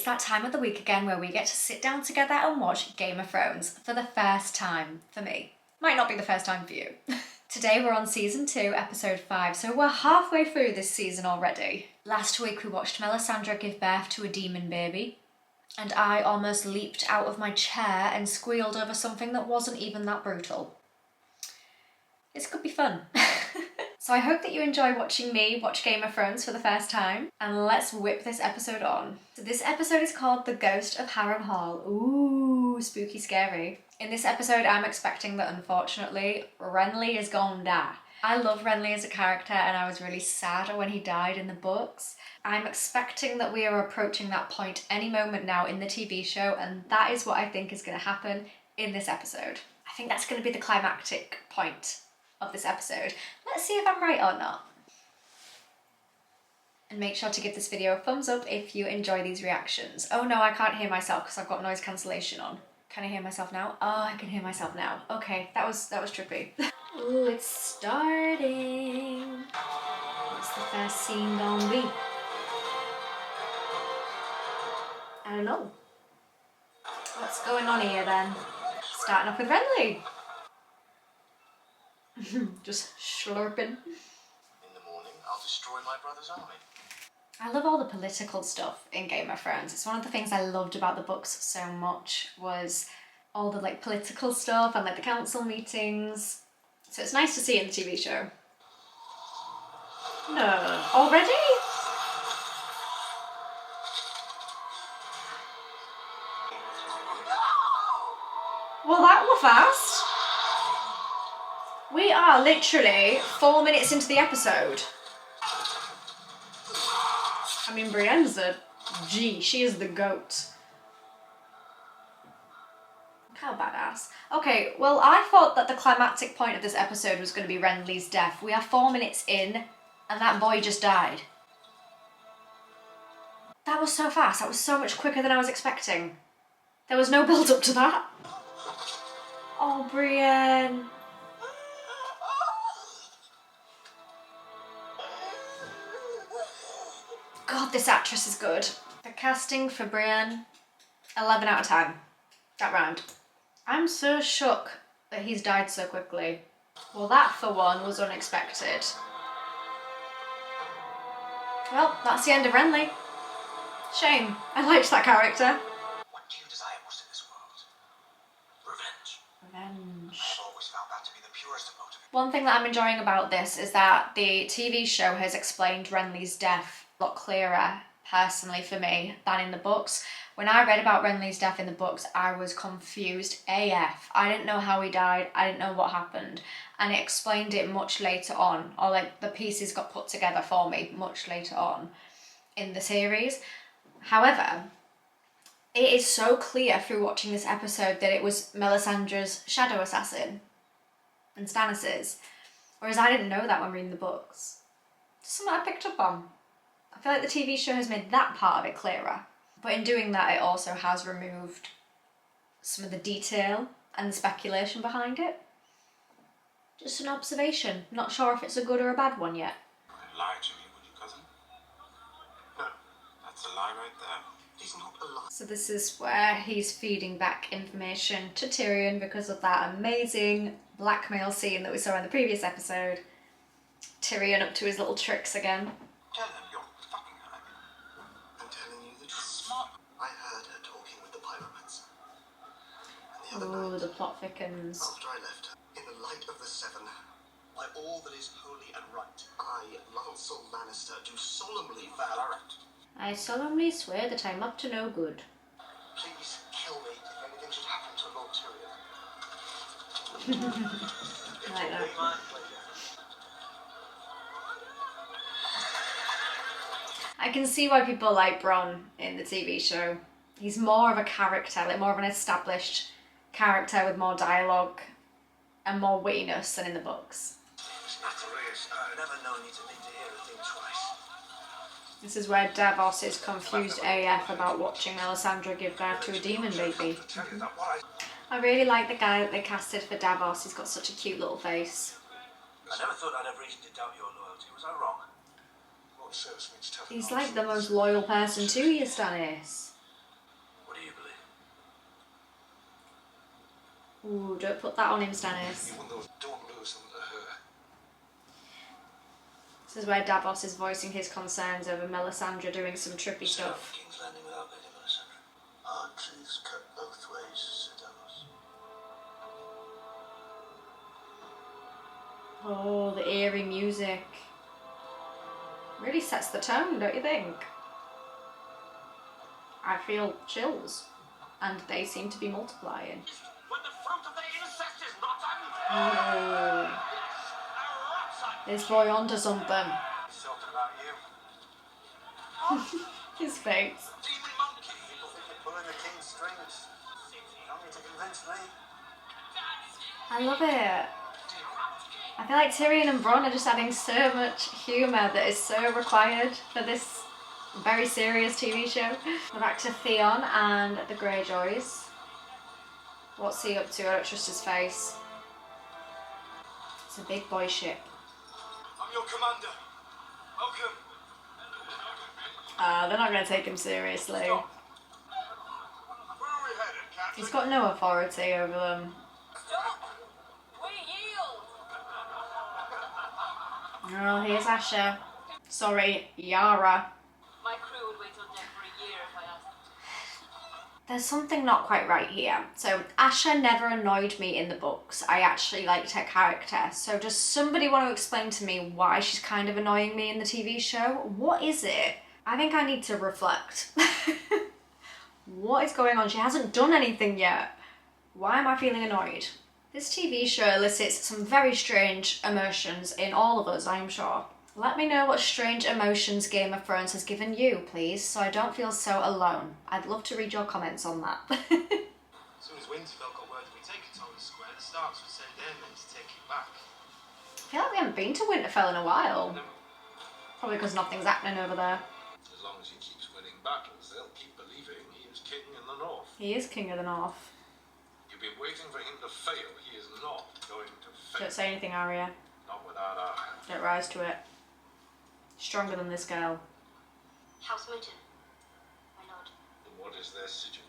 that time of the week again where we get to sit down together and watch Game of Thrones for the first time for me. Might not be the first time for you. Today we're on season 2, episode 5, so we're halfway through this season already. Last week we watched Melisandre give birth to a demon baby, and I almost leaped out of my chair and squealed over something that wasn't even that brutal. This could be fun. So I hope that you enjoy watching me watch Game of Thrones for the first time, and let's whip this episode on. So this episode is called The Ghost of Harrenhal. Ooh, spooky scary. In this episode I'm expecting that unfortunately Renly is gonna die. I love Renly as a character and I was really sad when he died in the books. I'm expecting that we are approaching that point any moment now in the TV show, and that is what I think is going to happen in this episode. I think that's going to be the climactic point of this episode. Let's see if I'm right or not. And make sure to give this video a thumbs up if you enjoy these reactions. Oh no, I can't hear myself because I've got noise cancellation on. Can I hear myself now? Oh, I can hear myself now. Okay, that was trippy. Ooh, it's starting. What's the first scene gonna be? I don't know. What's going on here then? Starting off with Renly. Just slurping. In the morning, I'll destroy my brother's army. I love all the political stuff in Game of Thrones. It's one of the things I loved about the books so much, was all the like political stuff and like the council meetings. So it's nice to see it in the TV show. No, already? Well, that were fast. We are literally 4 minutes into the episode. I mean, Brienne's a G. She is the goat. Look how badass. Okay, well, I thought that the climactic point of this episode was going to be Renly's death. We are 4 minutes in, and that boy just died. That was so fast. That was so much quicker than I was expecting. There was no build up to that. Oh, Brienne. God, this actress is good. The casting for Brienne, 11 out of 10. That rhymed. I'm so shook that he's died so quickly. Well, that for one was unexpected. Well, that's the end of Renly. Shame. I liked that character. What do you desire most in this world? Revenge. I've always found that to be the purest of motives. One thing that I'm enjoying about this is that the TV show has explained Renly's death a lot clearer, personally for me, than in the books. When I read about Renly's death in the books, I was confused AF. I didn't know how he died, I didn't know what happened, and it explained it much later on, or like the pieces got put together for me much later on in the series. However, it is so clear through watching this episode that it was Melisandre's shadow assassin and Stannis's, whereas I didn't know that when reading the books. Just something I picked up on. I feel like the TV show has made that part of it clearer. But in doing that, it also has removed some of the detail and the speculation behind it. Just an observation. Not sure if it's a good or a bad one yet. You lie to me, would you, cousin? No, that's a lie right there. He's not a lie. So this is where he's feeding back information to Tyrion because of that amazing blackmail scene that we saw in the previous episode. Tyrion up to his little tricks again. Tell him you're fucking her. I'm telling you the truth. I heard her talking with the pyromancer. And the other night, The plot thickens. after I left her, in the light of the Seven, by all that is holy and right, I, Lancel Lannister, do solemnly vow. I solemnly swear that I'm up to no good. Please kill me if anything should happen to Lord Tyrion. Like that. I can see why people like Bronn in the TV show. He's more of a character, like more of an established character with more dialogue and more wittiness than in the books. I've never known you to need to hear a thing twice. This is where Davos is confused AF about watching Melisandre give birth to a demon baby. I really like the guy that they casted for Davos. He's got such a cute little face. I never thought I'd have reason to doubt your loyalty. Was I wrong? He's like the most loyal person to you, Stannis. Ooh, don't put that on him, Stannis. Don't lose them to her. This is where Davos is voicing his concerns over Melisandre doing some trippy stuff. King's Landing without Lady Melisandre. Hard truths cut both ways, Sir Davos. Oh, the eerie music. Really sets the tone, don't you think? I feel chills. And they seem to be multiplying. When the fruit of their incest is not Oh. This boy onto something. He's talking about you. His face. Demon monkey. People think you're pulling the king's strings. You don't need to convince me. I love it. I feel like Tyrion and Bronn are just adding so much humour that is so required for this very serious TV show. We're back to Theon and the Greyjoys. What's he up to? I don't trust his face. It's a big boy ship. I'm your commander. Welcome. They're not going to take him seriously. Stop. Where are we headed, Captain? He's got no authority over them. Stop! We yield! Oh, here's Asha. Sorry, Yara. My crew would wait on deck for a year if I asked them to. There's something not quite right here. So Asha never annoyed me in the books. I actually liked her character. So does somebody want to explain to me why she's kind of annoying me in the TV show? What is it? I think I need to reflect. What is going on? She hasn't done anything yet. Why am I feeling annoyed? This TV show elicits some very strange emotions in all of us, I am sure. Let me know what strange emotions Game of Thrones has given you, please, so I don't feel so alone. I'd love to read your comments on that. As soon as Winterfell got word to be taken to the square, the Starks would send their men to take it back. I feel like we haven't been to Winterfell in a while. No. Probably because nothing's happening over there. As long as he keeps winning battles, they'll keep believing he is king in the north. He is King of the North. You've been waiting for him to fail. He is not going to fail. Don't say anything, Arya. Not without our help. Don't rise to it. Stronger than this girl. House Mountain, my lord. What is their sigil?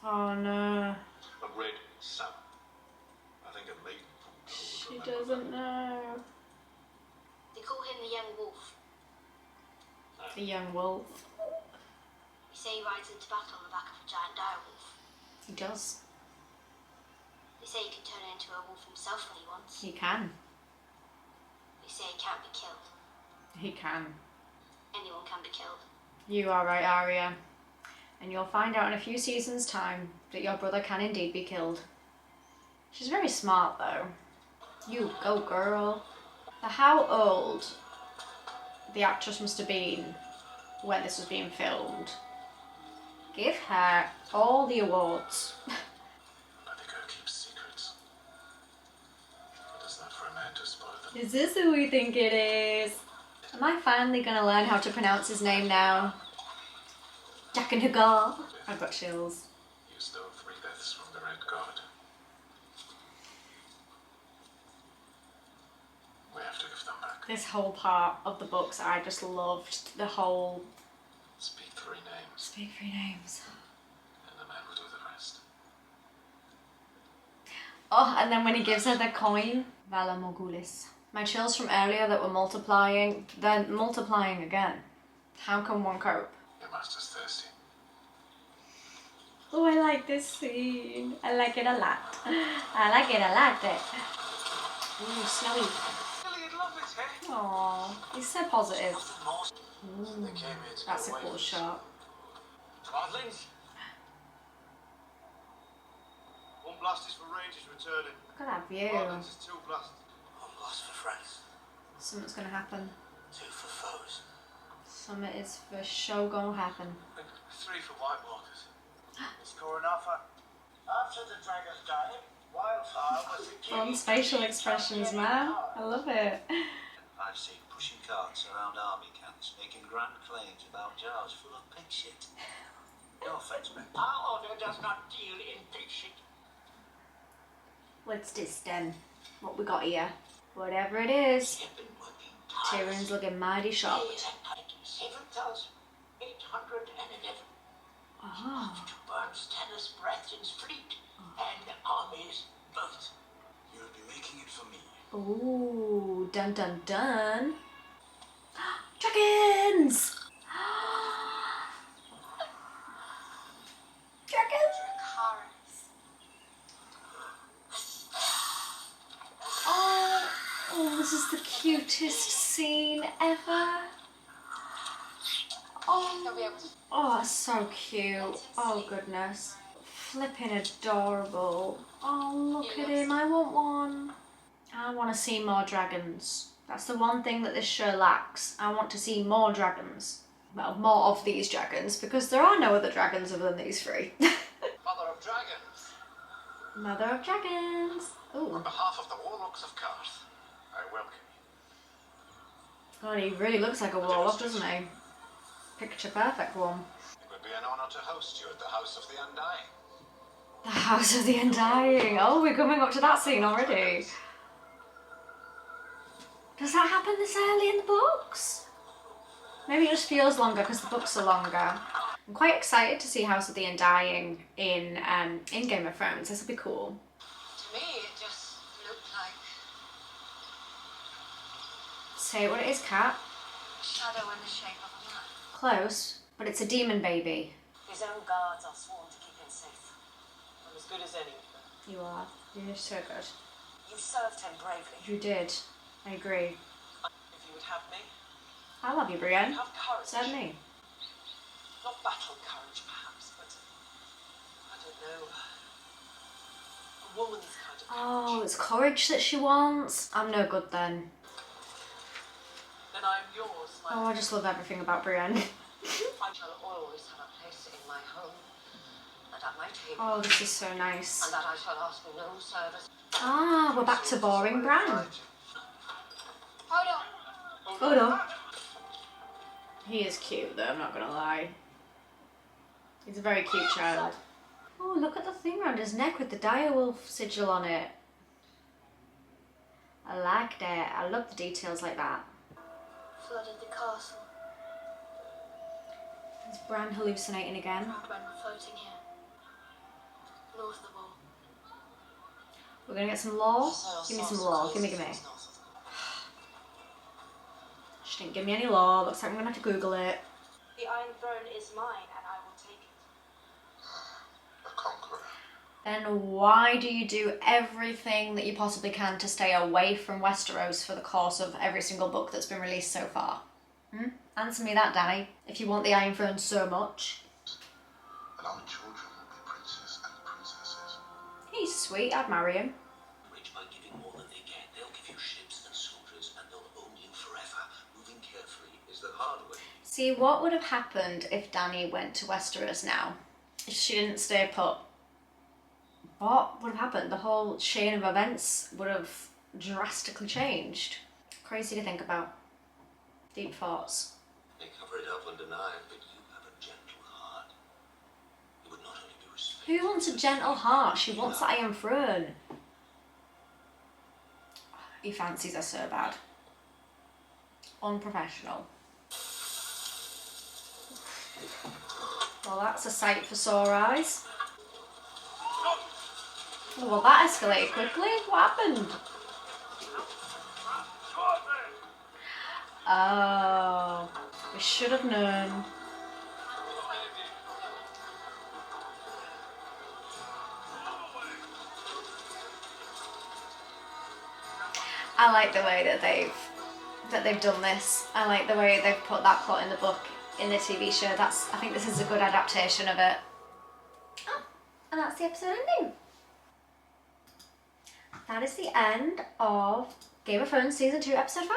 Oh no. A red salmon. I think a maiden from She doesn't know. They call him the Young Wolf. The young wolf. They say he rides into battle on the back of a giant direwolf. He does. They say he can turn into a wolf himself when he wants. He can. They say he can't be killed. He can. Anyone can be killed. You are right, Arya. And you'll find out in a few seasons' time that your brother can indeed be killed. She's very smart, though. You go, girl. Now, how old the actress must have been when this was being filmed? Give her all the awards. But the girl keeps secrets. It is not for a man to spoil them. Is this who we think it is? Am I finally gonna learn how to pronounce his name now? Jack and Hagar. I've got chills. You stole 3 deaths from the Red God. We have to give them back. This whole part of the books I just loved. The whole Speak 3 names, speak 3 names. and the man will do the rest. Oh, and then when he gives her the coin, Vala Morgulis. My chills from earlier that were multiplying, they're multiplying again. How can one cope? Your master's thirsty. Oh, I like this scene. I like it a lot. I like it a lot. Ooh, snowy. Lily, love it, eh? Aww, he's so positive. Nothing more. Ooh, They came here to that's a get away cool from shot. Godlings. One blast is for Rangers returning. Look at that view. Godlings is 2 blasts. One blast for friends. Something's gonna happen. 2 for foes. Something is for sure gonna happen. 3 for White Walkers. Scoring offer. After the dragons died, Wildfire was the king. Fun facial expressions, man. I love it. I've seen pushing carts around army camps, making grand claims about jars full of pig shit. No offense, mate. Our order does not deal in pig shit. What's this then? What we got here? Whatever it is, They've been working Tyrion's looking mighty shocked. 7,811. Oh. To burns tennis Brethren's fleet and armies both. You'll be making it for me. Ooh, dun dun dun. Dragons! Dragons! Oh, this is the cutest scene ever. Oh, it's so cute. Oh, goodness. Flipping adorable. Oh, look at him. I want one. I want to see more dragons. That's the one thing that this show lacks. I want to see more dragons. Well, more of these dragons, because there are no other dragons other than these three. Mother of Dragons, Mother of dragons. on Ooh. behalf of the Warlocks of Qarth, I welcome you. God, he really looks like a warlock, doesn't he? Picture perfect one. It would be an honor to host you at the House of the Undying. The House of the Undying. Oh, we're coming up to that scene already. Does that happen this early in the books? Maybe it just feels longer because the books are longer. I'm quite excited to see House of the Undying in Game of Thrones. This will be cool. To me, it just looked like Say what it is, Cat. a shadow in the shape of a man. Close, but it's a demon baby. His own guards are sworn to keep him safe. I'm as good as any of them. You are. You're so good. You served him bravely. You did. I agree. If you would have me, I love you, Brienne. have courage. So have me. Not battle courage, perhaps, but I don't know. A woman's kind of courage. Oh, it's courage that she wants. I'm no good then. Then I am yours, my Oh, I just love everything about Brienne. I shall always have a place in my home and at my table. Oh, this is so nice. And that I shall ask for no service. Ah, we're back to boring Bran. Hold on. Oh no. He is cute though, I'm not gonna lie. He's a very cute child. Oh, look at the thing around his neck with the direwolf sigil on it. I like that. I love the details like that. Flooded the castle. Is Bran hallucinating again? Proud men were floating here. North of the wall. We're gonna get some lore? Give me some lore. Gimme. She didn't give me any lore. Looks like I'm gonna have to Google it. The Iron Throne is mine, and I will take it. A conqueror. Then why do you do everything that you possibly can to stay away from Westeros for the course of every single book that's been released so far? Answer me that, Danny, if you want the Iron Throne so much. And our children will be princes and princesses. He's sweet, I'd marry him. Rich by giving more than they get. They'll give you ships and soldiers and they'll own you forever. Moving carefully is the hard way. See, what would have happened if Dany went to Westeros now? If she didn't stay put? What would have happened? The whole chain of events would have drastically changed. Crazy to think about. Deep thoughts. They cover it up and deny it, but you have a gentle heart. You would not only be respected. Who wants a gentle heart? She wants the Iron Throne. He fancies her so bad. Unprofessional. Well, that's a sight for sore eyes. Oh, well, that escalated quickly. What happened? Oh, we should have known. I like the way that they've done this. I like the way they've put that plot in the book in the TV show. I think this is a good adaptation of it. Oh, and that's the episode ending. That is the end of Game of Thrones Season 2, Episode 5.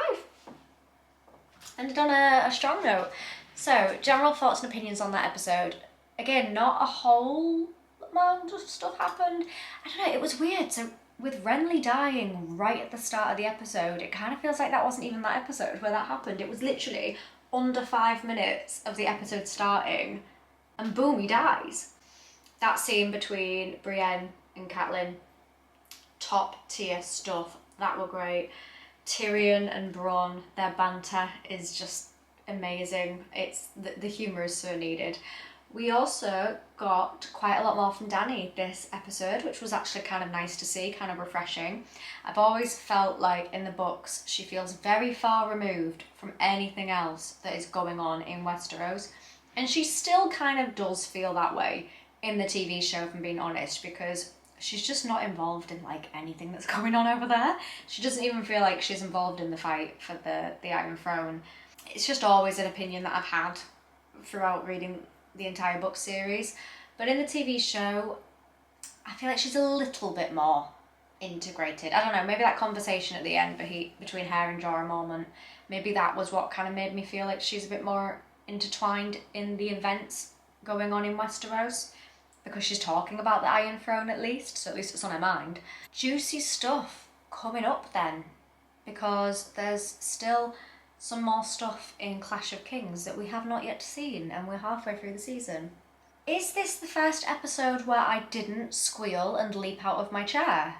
Ended on a strong note. So, general thoughts and opinions on that episode. Again, not a whole amount of stuff happened. I don't know, it was weird. So, with Renly dying right at the start of the episode, it kind of feels like that wasn't even that episode where that happened. It was literally under 5 minutes of the episode starting, and boom, he dies. That scene between Brienne and Catelyn, top tier stuff. That were great. Tyrion and Bronn, their banter is just amazing. It's the humour is so needed. We also got quite a lot more from Dany this episode, which was actually kind of nice to see, kind of refreshing. I've always felt like in the books she feels very far removed from anything else that is going on in Westeros, and she still kind of does feel that way in the TV show, if I'm being honest, because she's just not involved in like anything that's going on over there. She doesn't even feel like she's involved in the fight for the Iron Throne. It's just always an opinion that I've had throughout reading the entire book series, but in the TV show I feel like she's a little bit more integrated. I don't know, maybe that conversation at the end between her and Jorah Mormont, maybe that was what kind of made me feel like she's a bit more intertwined in the events going on in Westeros, because she's talking about the Iron Throne at least, so at least it's on her mind. Juicy stuff coming up then, because there's still some more stuff in Clash of Kings that we have not yet seen, and we're halfway through the season. Is this the first episode where I didn't squeal and leap out of my chair?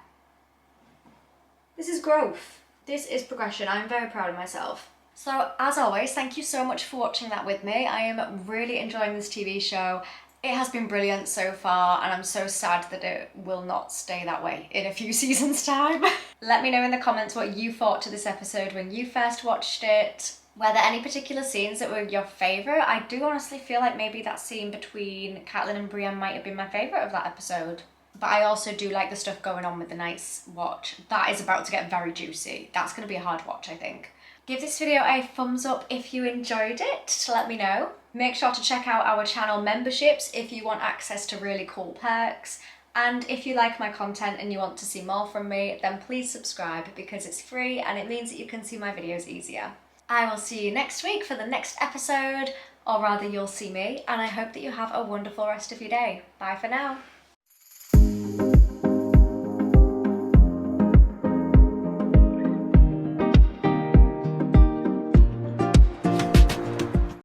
This is growth. This is progression. I'm very proud of myself. So, as always, thank you so much for watching that with me. I am really enjoying this TV show. It has been brilliant so far, and I'm so sad that it will not stay that way in a few seasons' time. Let me know in the comments what you thought to this episode when you first watched it. Were there any particular scenes that were your favourite? I do honestly feel like maybe that scene between Catelyn and Brienne might have been my favourite of that episode. But I also do like the stuff going on with the Night's Watch. That is about to get very juicy. That's going to be a hard watch, I think. Give this video a thumbs up if you enjoyed it to let me know. Make sure to check out our channel memberships if you want access to really cool perks. And if you like my content and you want to see more from me, then please subscribe because it's free and it means that you can see my videos easier. I will see you next week for the next episode, or rather you'll see me, and I hope that you have a wonderful rest of your day. Bye for now.